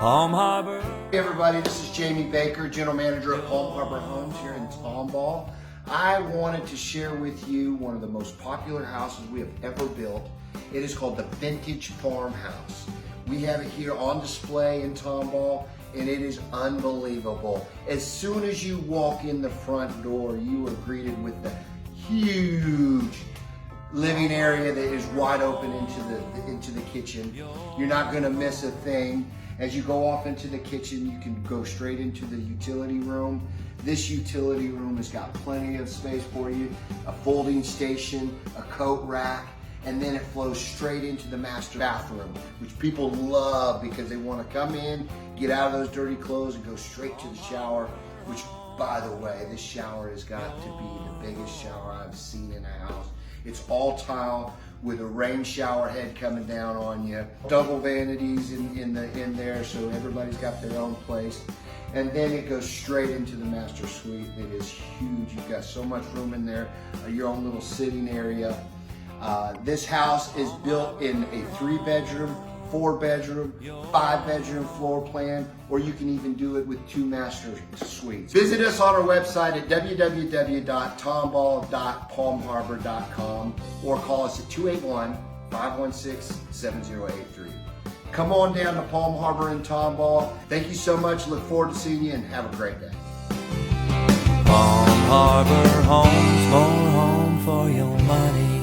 Palm Harbor. Hey everybody, this is Jamie Baker, General Manager at Palm Harbor Homes here in Tomball. I wanted to share with you one of the most popular houses we have ever built. It is called the Vintage Farmhouse. We have it here on display in Tomball, and it is unbelievable. As soon as you walk in the front door, you are greeted with the huge living area that is wide open into the kitchen. You're not going to miss a thing. As you go off into the kitchen, you can go straight into the utility room. This utility room has got plenty of space for you, a folding station, a coat rack, and then it flows straight into the master bathroom, which people love because they want to come in, get out of those dirty clothes, and go straight to the shower, which, by the way, this shower has got to be the biggest shower I've seen in a house. It's all tile with a rain shower head coming down on you. Double vanities in there, so everybody's got their own place. And then it goes straight into the master suite. It is huge. You've got so much room in there, your own little sitting area. This house is built in a 3-bedroom, 4-bedroom, 5-bedroom floor plan, or you can even do it with 2 master suites. Visit us on our website at www.tomball.palmharbor.com or call us at 281-516-7083. Come on down to Palm Harbor in Tomball. Thank you so much. Look forward to seeing you and have a great day. Palm Harbor Homes, more home for your money.